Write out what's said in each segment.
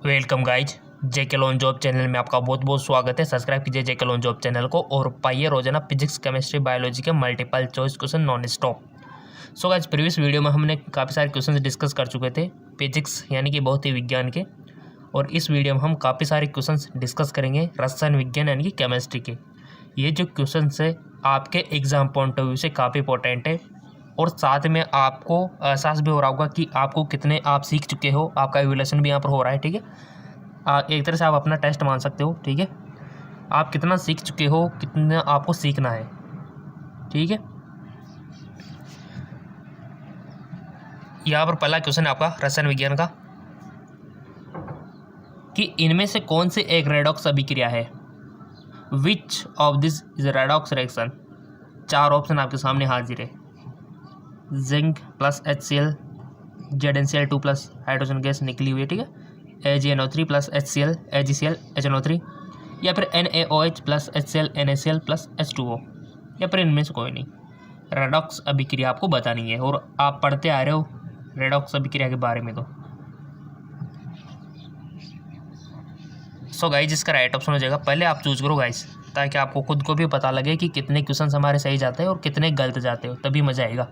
Welcome guys, जेके lawn job channel में आपका बहुत बहुत स्वागत है। सब्सक्राइब कीजिए जेके लॉन जॉब चैनल को और पाइए रोजाना फिजिक्स केमिस्ट्री बायोलॉजी के multiple choice question non stop. So guys, previous video में हमने काफ़ी सारे क्वेश्चन डिस्कस कर चुके थे फिजिक्स यानी कि भौतिक विज्ञान के, और इस वीडियो में हम काफ़ी सारे क्वेश्चन डिस्कस करेंगे रसायन विज्ञान यानी कि केमिस्ट्री के। ये जो क्वेश्चन है आपके एग्जाम पॉइंट ऑफ व्यू से काफ़ी इंपॉर्टेंट है, और साथ में आपको एहसास भी हो रहा होगा कि आपको कितने आप सीख चुके हो। आपका एवल्यूशन भी यहाँ पर हो रहा है, ठीक है। एक तरह से आप अपना टेस्ट मान सकते हो, ठीक है। आप कितना सीख चुके हो, कितना आपको सीखना है, ठीक है। यहाँ पर पहला क्वेश्चन है आपका रसायन विज्ञान का कि इनमें से कौन से एक रेडॉक्स अभिक्रिया है। Which of this is redox reaction. 4 option आपके सामने हाजिर है। Zinc plus HCl, ZnCl2 plus hydrogen gas निकली हुई है, ठीक है। AgNO3 plus HCl, AgCl HNO3, या फिर NaOH plus HCl NaCl plus H2O, या फिर इनमें से कोई नहीं। रेडॉक्स अभिक्रिया आपको बतानी है और आप पढ़ते आ रहे हो रेडॉक्स अभिक्रिया के बारे में। तो सो गाइज, इसका राइट ऑप्शन हो जाएगा। पहले आप चूज करो गाइज, ताकि आपको खुद को भी पता लगे कि कितने क्वेश्चन हमारे सही जाते हैं और कितने गलत जाते हो, तभी मज़ा आएगा।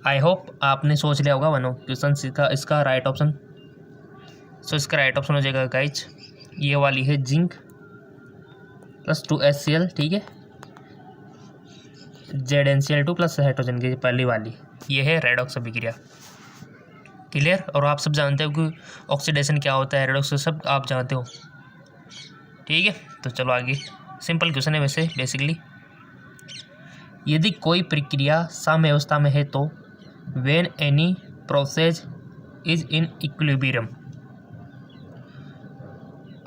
आई होप आपने सोच लिया होगा वनो क्वेश्चन इसका राइट ऑप्शन। सो इसका राइट ऑप्शन हो जाएगा गाइज, ये वाली है जिंक प्लस 2HCl, ठीक है। ZnCl2 प्लस हाइड्रोजन की पहली वाली, ये है रेडॉक्स अभिक्रिया। क्लियर। और आप सब जानते हो कि ऑक्सीडेशन क्या होता है, रेडॉक्स सब आप जानते हो, ठीक है। तो चलो आगे, सिंपल क्वेश्चन है वैसे बेसिकली। यदि कोई प्रक्रिया साम्यावस्था में है तो when any process is in equilibrium.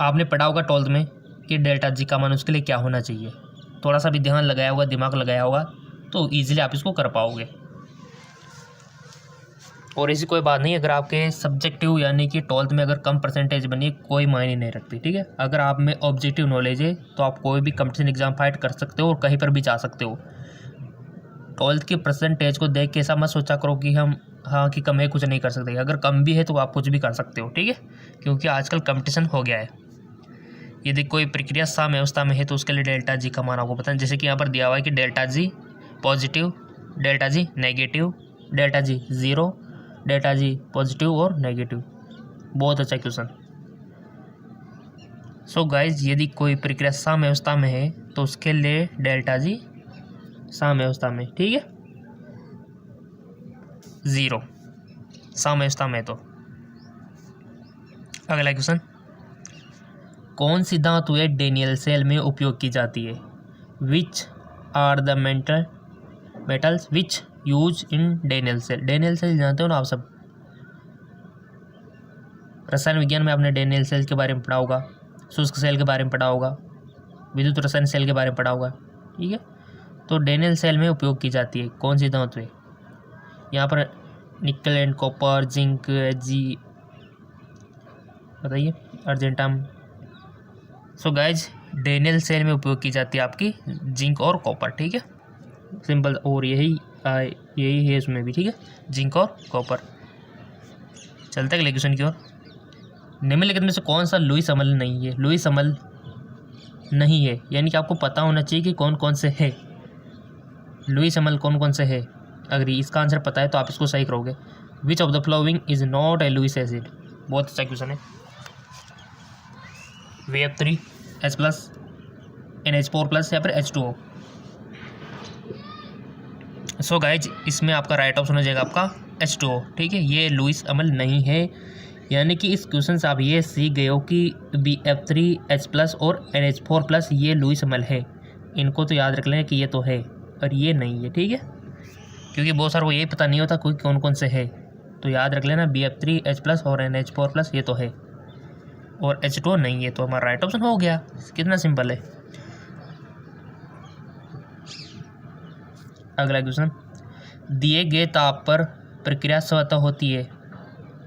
आपने पढ़ा होगा 12th में कि डेल्टा जी का मान उसके लिए क्या होना चाहिए। थोड़ा सा भी ध्यान लगाया होगा, दिमाग लगाया होगा, तो इजीली आप इसको कर पाओगे। और ऐसी कोई बात नहीं, अगर आपके सब्जेक्टिव यानी कि 12th में अगर कम परसेंटेज बनी, कोई मायने नहीं रखती, ठीक है। अगर आप में ऑब्जेक्टिव नॉलेज है तो आप कोई भी कंपटीशन एग्जाम फाइट कर सकते हो और कहीं पर भी जा सकते हो। 12th की परसेंटेज को देख के ऐसा मत सोचा करो कि हम कि कम है कुछ नहीं कर सकते। अगर कम भी है तो आप कुछ भी कर सकते हो, ठीक है, क्योंकि आजकल कंपटीशन हो गया है। यदि कोई प्रक्रिया साम्यावस्था में है तो उसके लिए डेल्टा जी का मान आपको पता है। जैसे कि यहाँ पर दिया हुआ है कि delta G positive, delta G negative, delta G 0, delta G positive और नेगेटिव। बहुत अच्छा क्वेश्चन। सो गाइज, यदि कोई प्रक्रिया साम्यावस्था में है तो उसके लिए डेल्टा जी साम्यावस्था में, ठीक है, 0 साम्यावस्था में। तो अगला क्वेश्चन, कौन सी धातुएं डेनियल सेल में उपयोग की जाती है। Which are the metals which use in Daniell cell. Daniell cell जानते हो ना आप सब, रसायन विज्ञान में आपने डेनियल सेल के बारे में पढ़ा होगा, शुष्क सेल के बारे में पढ़ा होगा, विद्युत रसायन सेल के बारे में पढ़ा होगा, ठीक है। तो डेनियल सेल में उपयोग की जाती है कौन सी धातुएं। यहाँ पर निकल एंड कॉपर, जिंक, जी, बताइए, argentum. So guys, Daniell cell में उपयोग की जाती है आपकी जिंक और कॉपर, ठीक है, सिंपल। और यही है इसमें भी, ठीक है, जिंक और कॉपर। चलते हैं अगले क्वेश्चन की ओर। निम्नलिखित में से कौन सा लुईस अम्ल नहीं है। लुईस अम्ल नहीं है यानी कि आपको पता होना चाहिए कि कौन कौन से है लुईस अम्ल, कौन कौन से है। अगर इसका आंसर पता है तो आप इसको सही करोगे। Which of the following is not a Lewis acid. बहुत अच्छा क्वेश्चन है। VF3 H plus, NH4 plus, या फिर H2O। सो गाइज, इसमें आपका राइट ऑप्शन हो जाएगा आपका H2O, ठीक है। ये लुईस अम्ल नहीं है, यानी कि इस क्वेश्चन से आप ये सीख गए हो कि BF3 H प्लस और NH4 प्लस ये लुईस अम्ल है। इनको तो याद रख लें कि ये तो है और ये नहीं है, ठीक है, क्योंकि बहुत सारे को यही पता नहीं होता कोई कौन कौन से है। तो याद रख लेना BF3 H प्लस और NH4 प्लस ये तो है और H2O नहीं है। तो हमारा राइट ऑप्शन हो गया। कितना सिंपल है। अगला क्वेश्चन, दिए गए ताप पर प्रक्रिया स्वतः होती है।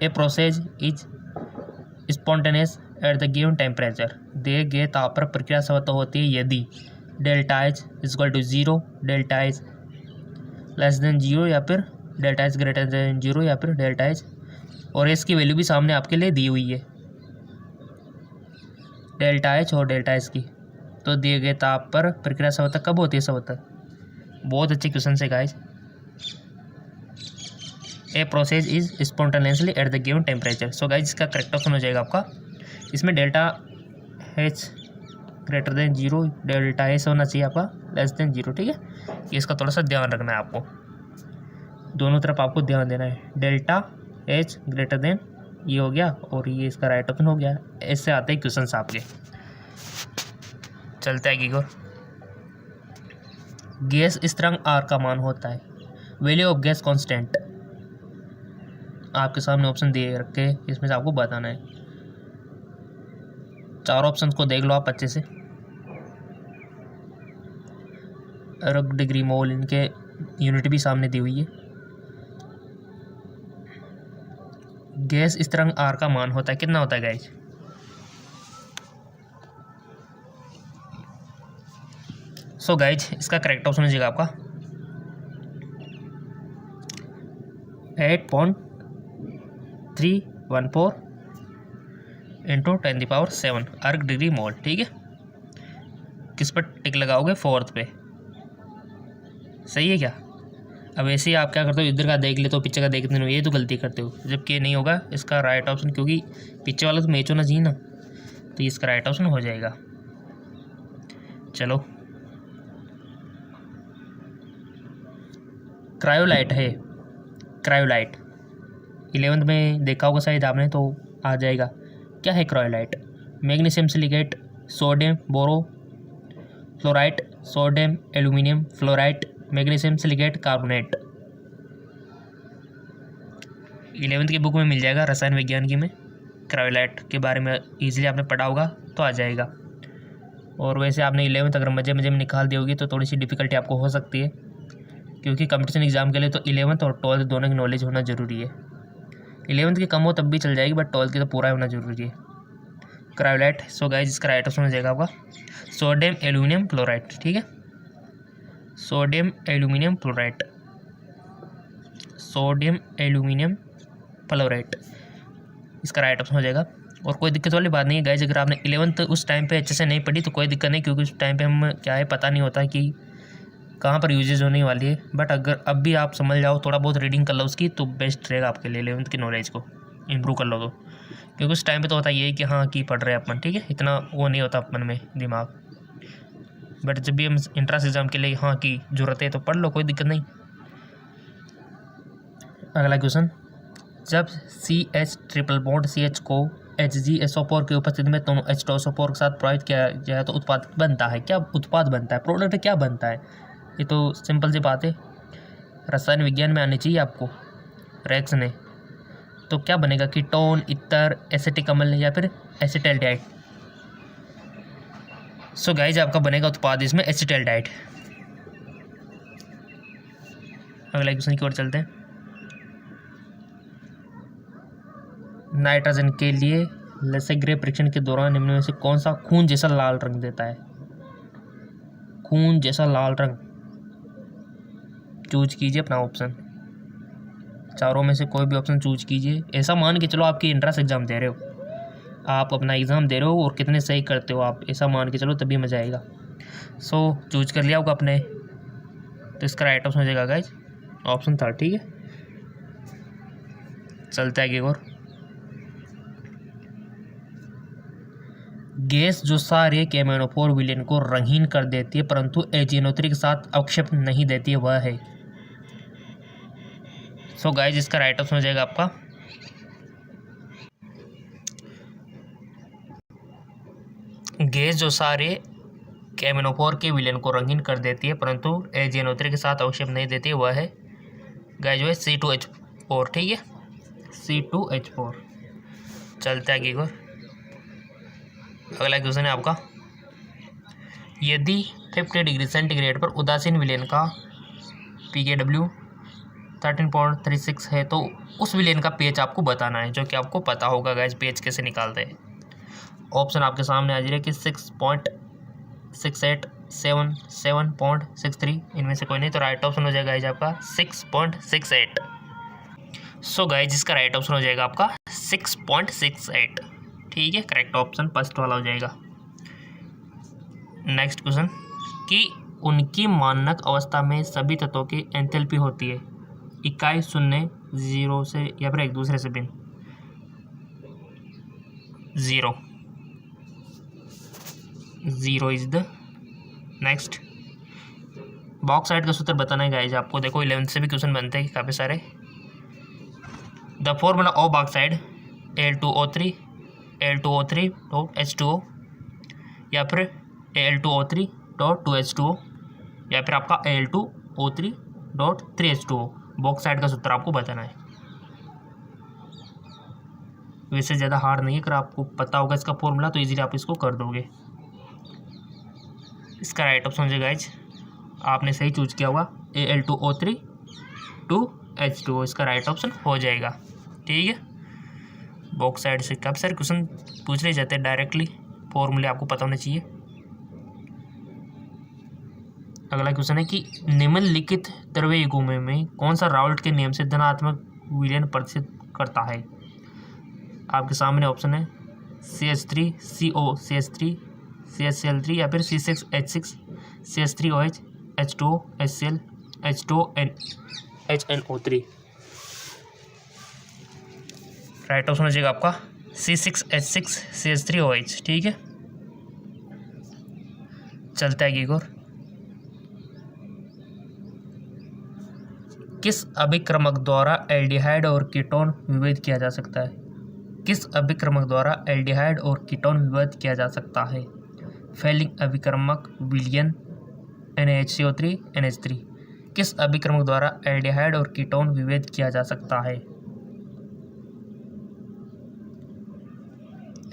A process is spontaneous at the given temperature. दिए गए ताप पर प्रक्रिया स्वतः होती है यदि delta H equal to 0, delta H less than 0, या फिर डेल्टा H ग्रेटर देन 0, या फिर डेल्टा H और इसकी वैल्यू भी सामने आपके लिए दी हुई है, डेल्टा एच और डेल्टा एस की। तो दिए गए ताप पर प्रक्रिया संवर्धक कब होती है संवर्धक? बहुत अच्छे क्वेश्चन है guys. A process is spontaneously eight the given temperature. So guys इसका करेक्ट ऑप्शन हो जाएगा आपका, इसमें delta H greater than 0, delta S होना चाहिए आपका लेस देन 0, ठीक है। इसका थोड़ा सा ध्यान रखना है आपको, दोनों तरफ आपको ध्यान देना है। डेल्टा एच ग्रेटर देन ये हो गया और ये इसका राइट ऑप्शन हो गया। इससे आते हैं क्वेश्चन आपके। चलते हैं आगे और गैस स्थिरांक आर का मान होता है, वैल्यू ऑफ गैस कांस्टेंट। आपके सामने ऑप्शन दिए रखे, इसमें से आपको बताना है। चार ऑप्शन को देख लो आप अच्छे से। रग डिग्री मोल, इनके यूनिट भी सामने दी हुई है। गैस स्थिरांक आर का मान होता है, कितना होता है गाइस? सो गाइज इसका करेक्ट ऑप्शन हो जाएगा आपका 8.314 इंटू 10⁷ अर्ग डिग्री मोल, ठीक है। किस पर टिक लगाओगे? फोर्थ पे, सही है क्या? अब ऐसे ही आप क्या करते हो, इधर का देख ले तो पीछे का देखते नहीं, ये तो गलती करते हो, जबकि ये नहीं होगा इसका राइट ऑप्शन, क्योंकि पीछे वाला तो मैच होना चाहिए ना, तो इसका राइट ऑप्शन हो जाएगा। चलो क्रायोलाइट है, क्रायोलाइट 11th में देखा होगा शायद आपने, तो आ जाएगा। क्या है cryolite? Magnesium silicate, sodium borofluoride, sodium aluminium fluoride, magnesium silicate carbonate. 11th की बुक में मिल जाएगा, रसायन विज्ञान की में क्रायोलाइट के बारे में ईजिली आपने पढ़ा होगा तो आ जाएगा। और वैसे आपने 11th अगर मजे मजे में निकाल दी होगी तो थोड़ी सी डिफ़िकल्टी आपको हो सकती है, क्योंकि कंपटीशन एग्जाम के लिए तो 11th और 12th दोनों की नॉलेज होना ज़रूरी है। 11th की कम हो तब भी चल जाएगी, बट 12th की तो पूरा होना ज़रूरी है। क्रायोलाइट, सो गाइस इसका राइट ऑप्शन हो जाएगा आपका सोडियम एल्यूमिनियम क्लोराइड, ठीक है। Sodium aluminium chloride, sodium aluminium fluoride इसका राइट ऑप्शन हो जाएगा। और कोई दिक्कत वाली बात नहीं है गाइस, अगर आपने 11th उस टाइम पे अच्छे से नहीं पढ़ी तो कोई दिक्कत नहीं, क्योंकि उस टाइम पे हम क्या है पता नहीं होता कि कहाँ पर यूजेज होने वाली है। बट अगर अब भी आप समझ जाओ, थोड़ा बहुत रीडिंग कर लो उसकी, तो बेस्ट रहेगा आपके लिए। 11th की नॉलेज को इम्प्रूव कर लो तो, क्योंकि उस टाइम पे तो होता ये है कि हाँ कि पढ़ रहे हैं अपन, ठीक है, इतना वो नहीं होता अपन में दिमाग। बट जब भी हम इंट्रेंस एग्जाम के लिए हाँ की जरूरत है तो पढ़ लो, कोई दिक्कत नहीं। अगला क्वेश्चन, जब CH ट्रिपल बॉन्ड CH को HgSO4 की उपस्थिति में दोनों H2SO4 के साथ प्रभावित किया जाए तो उत्पाद बनता है, क्या उत्पाद बनता है, प्रोडक्ट क्या बनता है? ये तो सिंपल सी बात है, रसायन विज्ञान में आनी चाहिए आपको, रैक्स ने। तो क्या बनेगा? कीटोन, इतर, एसिटिक अम्ल या फिर एसिटाल्डिहाइड। सो गाइज आपका बनेगा उत्पाद इसमें एसिटाल्डिहाइड। अगला क्वेश्चन की ओर चलते हैं। नाइट्रोजन के लिए लेसेग्रे परीक्षण के दौरान निम्न में से कौन सा खून जैसा लाल रंग देता है? खून जैसा लाल रंग, चूज कीजिए अपना ऑप्शन, चारों में से कोई भी ऑप्शन चूज कीजिए। ऐसा मान के चलो आपकी इंट्रेंस एग्जाम दे रहे हो, आप अपना एग्ज़ाम दे रहे हो और कितने सही करते हो आप, ऐसा मान के चलो तभी मज़ा आएगा। सो चूज कर लिया होगा अपने, तो इसका राइट ऑप्शन हो जाएगा गाइज ऑप्शन 3, ठीक है। चलते आगे और गैस जो सारे केमेनोफोर विलेन को रंगीन कर देती है परंतु एजेनोत्री के साथ अवक्षेप नहीं देती है, वह है। सो गाइज इसका राइट ऑप्शन हो जाएगा आपका गैस जो सारे केमेनोफोर के विलेन को रंगीन कर देती है परंतु एजेनोत्री के साथ अवक्षेप नहीं देती है, वह है गाइज जो है C2H4, ठीक है, C2H4। चलते आगे और अगला क्वेश्चन है आपका, यदि 50 डिग्री सेंटीग्रेड पर उदासीन विलेन का pKw 13.36 है तो उस विलेन का pH आपको बताना है, जो कि आपको पता होगा गाइस pH कैसे निकालते हैं। ऑप्शन आपके सामने आ जाए कि 6.68, 7, 7.63, इनमें से कोई नहीं, तो राइट ऑप्शन हो जाएगा गाइस आपका 6.68। सो गाइस जिसका राइट ऑप्शन हो जाएगा आपका 6.68। ठीक है, करेक्ट ऑप्शन फर्स्ट वाला हो जाएगा। नेक्स्ट क्वेश्चन कि उनकी मानक अवस्था में सभी तत्वों की एंथैल्पी होती है इकाई शून्य, जीरो से या फिर एक दूसरे से भिन्न। Zero is the next. Bauxite का सूत्र बताना है गाइस आपको। देखो 11th से भी क्वेश्चन बनते हैं काफ़ी सारे। The formula of bauxite Al2O3 H2O या फिर Al2O3.2H2O या फिर आपका Al2O3.3H2O। बॉक्साइड का सूत्र आपको बताना है। वैसे ज़्यादा हार्ड नहीं है, अगर आपको पता होगा इसका फॉर्मूला तो इजीली आप इसको कर दोगे। इसका राइट ऑप्शन है गाइज, आपने सही चूज किया होगा, Al2O3.2H2O इसका राइट ऑप्शन हो जाएगा। ठीक है, बॉक्साइड से काफ़ी सारे क्वेश्चन पूछ रहे जाते हैं डायरेक्टली, फॉर्मूले आपको पता होने चाहिए। अगला क्वेश्चन है कि निम्नलिखित द्रव्य युग्म में कौन सा राउल्ट के नियम से धनात्मक विलयन प्रदर्शित करता है। आपके सामने ऑप्शन है CH3 CO CH3 CHCl3 या फिर C6H6 CH3OH H2O HCl H2O HNO3। Right option हो जाएगा आपका C6H6 CH3OH। ठीक है, चलता है एक और। किस अभिक्रमक द्वारा एल्डिहाइड और कीटोन विभेद किया जा सकता है। किस अभिक्रमक द्वारा एल्डिहाइड और कीटोन विभेद किया जा सकता है। फेलिंग अभिक्रमक, विलयन, NaHCO3 NH3। किस अभिक्रमक द्वारा एल्डिहाइड और कीटोन विभेद किया जा सकता है।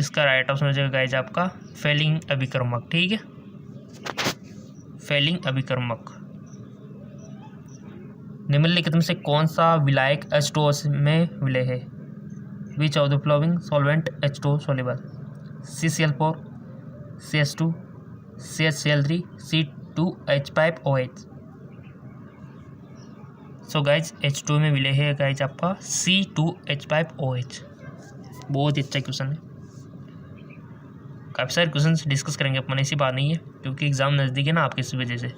इसका राइट ऑप्शन हो जाएगा गाइज आपका फेलिंग अभिक्रमक। ठीक है, फेलिंग अभिक्रमक। निम्नलिखित में से कौन सा विलायक H2O में विलय है। Which of the flowing solvent H2O soluble. CCl4 CH2 CHCl3 C2H5OH। So guys H2O में विलय है गाइज आपका C2H5OH। बहुत ही अच्छा क्वेश्चन है। काफ़ी सारे क्वेश्चन डिस्कस करेंगे अपन, ऐसी बात नहीं है क्योंकि एग्जाम नज़दीक है ना आपकी, इस वजह से।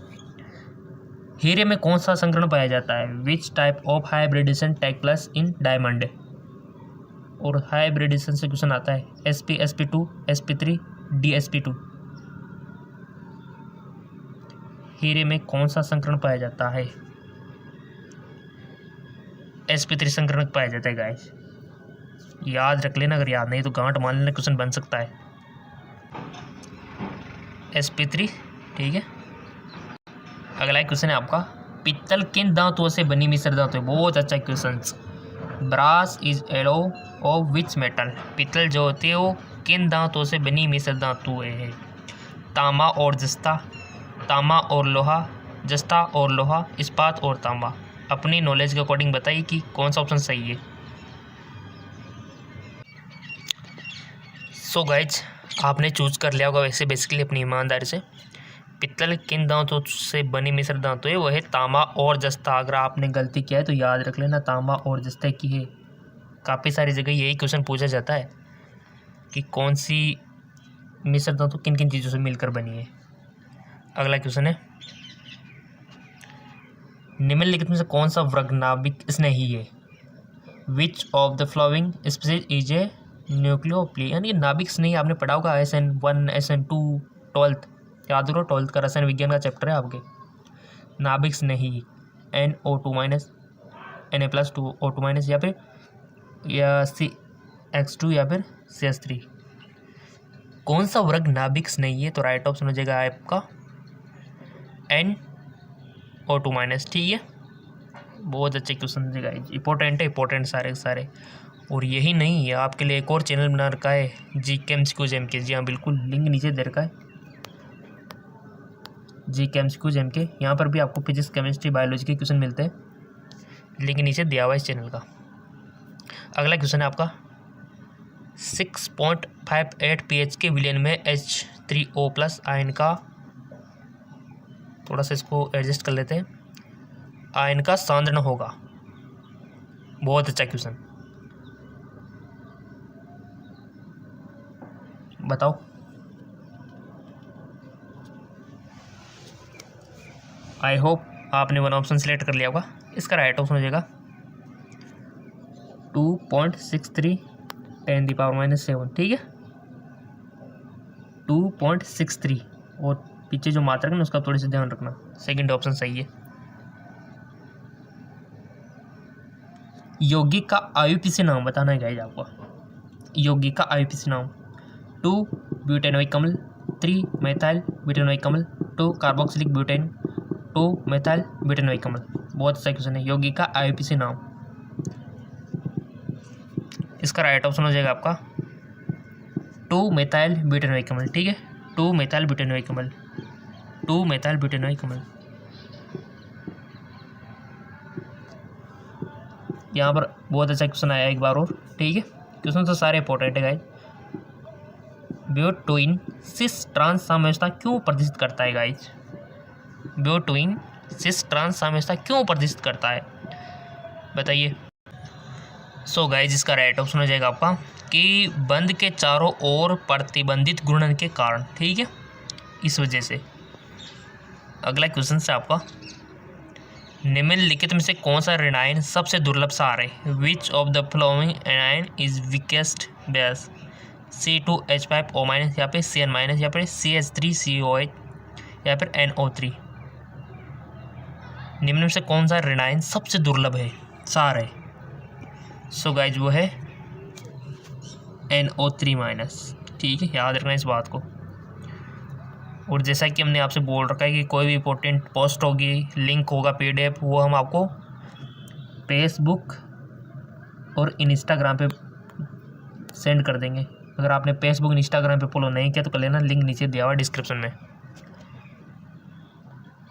हीरे में कौन सा संकरण पाया जाता है। Which type of hybridisation take place in diamond. और हाइब्रिडेशन से क्वेश्चन आता है SP SP2 SP3 DSP2। हीरे में कौन सा संकरण पाया जाता है। SP3 संकरण पाया जाता है गाइस, याद रख लेना, अगर याद नहीं तो गांठ मान लेना, क्वेश्चन बन सकता है SP3। ठीक है, अगला क्वेश्चन है आपका पित्तल किन धातुओं से बनी मिश्र धातु है। बहुत अच्छा question. Brass is alloy of which metal. पित्तल जो होती है वो किन धातुओं से बनी मिश्र धातु है। तांबा और जस्ता, तांबा और लोहा, जस्ता और लोहा, इस्पात और तांबा। अपनी नॉलेज के अकॉर्डिंग बताइए कि कौन सा ऑप्शन सही है। सो गाइज आपने चूज कर लिया होगा वैसे बेसिकली अपनी ईमानदारी से। पित्तल किन धातुओं से बनी मिश्र धातु है, वो है तांबा और जस्ता। अगर आपने गलती किया है तो याद रख लेना, तांबा और जस्ता की है। काफ़ी सारी जगह यही क्वेश्चन पूछा जाता है कि कौन सी मिश्र धातु किन किन चीज़ों से मिलकर बनी है। अगला क्वेश्चन है निम्नलिखित में से कौन सा वर्गनाभिक स्नेही है। Which of the following species is a nucleophile. यानी नाभिक स्नेही आपने पढ़ा होगा SN1 SN2 12th, याद करो 12th का रसायन विज्ञान का चैप्टर है आपके। नाभिक स्नेही NO2- Na+2O2- या CX2 या फिर CH3। कौन सा वर्ग नाभिक स्नेही है, तो राइट ऑप्शन हो जाएगा आपका NO2-। ठीक है, बहुत अच्छे क्वेश्चन है गाइस, इंपॉर्टेंट है, इंपॉर्टेंट सारे सारे। और यही नहीं है, आपके लिए एक और चैनल बना रखा है GK MCQ MK। जी हाँ बिल्कुल, लिंक नीचे दे रखा है GK MCQ MK। यहाँ पर भी आपको फिजिक्स केमिस्ट्री बायोलॉजी के क्वेश्चन मिलते हैं, लिंक नीचे दिया हुआ है इस चैनल का। अगला क्वेश्चन है आपका 6.58 pH के विलयन में H3O+ आयन का, थोड़ा सा इसको एडजस्ट कर लेते हैं, आयन का सांद्रण होगा। बहुत अच्छा क्वेश्चन। बताओ। आई होप आपने वन ऑप्शन सेलेक्ट कर लिया होगा। इसका राइट ऑप्शन हो जाएगा 2.63 10⁻⁻7। ठीक है, 2.63 और पीछे जो मात्रा है ना उसका थोड़ी सी ध्यान रखना। सेकंड ऑप्शन सही है। यौगिक का आईयूपीएसी नाम बताना है गाइस आपको। यौगिक का आईयूपीएसी नाम 2 ब्यूटेनोइक अम्ल, 3 मेथाइल ब्यूटेनोइक अम्ल, 2 कार्बोक्सिलिक ब्यूटेन, 2 मेथाइल ब्यूटेनोइक अम्ल। बहुत अच्छा क्वेश्चन है। यौगिक का आईयूपीएसी नाम। इसका राइट ऑप्शन हो जाएगा आपका 2 मेथाइल ब्यूटेनोइक अम्ल। ठीक है, 2 मेथाइल ब्यूटेनोइक अम्ल, 2 मेथाइल ब्यूटेनोइक अम्ल। यहाँ पर बहुत अच्छा क्वेश्चन आया एक बार और। ठीक है, क्वेश्चन तो सारे इंपॉर्टेंट है गाइस। ब्यूटोइन सिस ट्रांस साम्यवस्था क्यों प्रदर्शित करता है गाइस? ब्यूटोइन सिस ट्रांस साम्यवस्था क्यों प्रदर्शित करता है बताइए। सो गाइस इसका राइट ऑप्शन हो जाएगा आपका कि बंध के चारों ओर प्रतिबंधित घूर्णन के कारण। ठीक है, इस वजह से। अगला क्वेश्चन से आपका, निम्नलिखित में से कौन सा ऋणायन सबसे दुर्लभ सार है? Which of the flowing anion is weakest base? C2H5O- या फिर Cn- या फिर CH3COH या फिर NO3। निम्न में से कौन सा ऋणायन सबसे दुर्लभ है सार है? सो गाइज वो है NO3-। ठीक है, याद रखना इस बात को। और जैसा कि हमने आपसे बोल रखा है कि कोई भी इंपॉर्टेंट पोस्ट होगी, लिंक होगा, PDF, वो हम आपको फेसबुक और इंस्टाग्राम पे सेंड कर देंगे। अगर आपने फेसबुक इंस्टाग्राम पे फॉलो नहीं किया तो कर लेना, लिंक नीचे दिया हुआ डिस्क्रिप्शन में।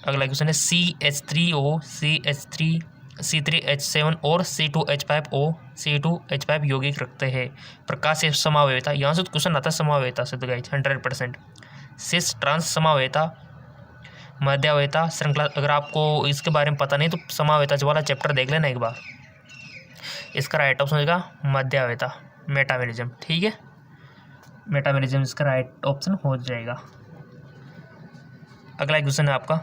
अगला क्वेश्चन है CH3O, CH3, C3H7 और C2H5O, C2H5 यौगिक रखते हैं। प्रकाश से समावेता, यहाँ से तो क्वेश्चन आता है समावेता से तो गाइस 100%। सिस ट्रांस समावेता, मध्यावेता श्रृंखला। अगर आपको इसके बारे में पता नहीं तो समावेता वाला चैप्टर देख लेना एक बार। इसका राइट ऑप्शन होगा मध्यावेता, मेटामेरिज्म। ठीक है, मेटामेरिज्म इसका राइट ऑप्शन हो जाएगा। अगला क्वेश्चन है आपका,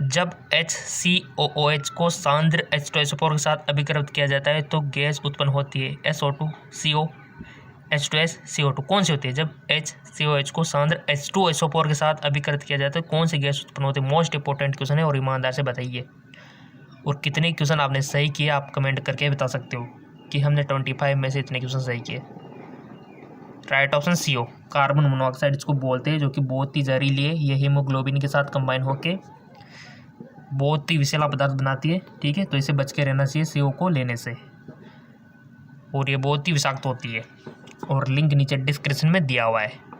जब HCOOH को सांद्र H2SO4 के साथ अभिकृत किया जाता है तो गैस उत्पन्न होती है SO2, CO, H2S, CO2। कौन सी होती है? जब HCOH को सांद्र H2SO4 के साथ अभिकृत किया जाता है कौन सी गैस उत्पन्न होती है? मोस्ट इंपॉर्टेंट क्वेश्चन है और ईमानदार से बताइए। और कितने क्वेश्चन आपने सही किए आप कमेंट करके बता सकते हो कि हमने 25 में से इतने क्वेश्चन सही किए। Right option CO, carbon monoxide इसको बोलते हैं, जो कि बहुत ही जहरीली है। ये हीमोग्लोबिन के साथ कंबाइन होके बहुत ही विषैला पदार्थ बनाती है। ठीक है, तो इसे बच के रहना चाहिए CO को लेने से, और ये बहुत ही विषाक्त होती है। और लिंक नीचे डिस्क्रिप्शन में दिया हुआ है।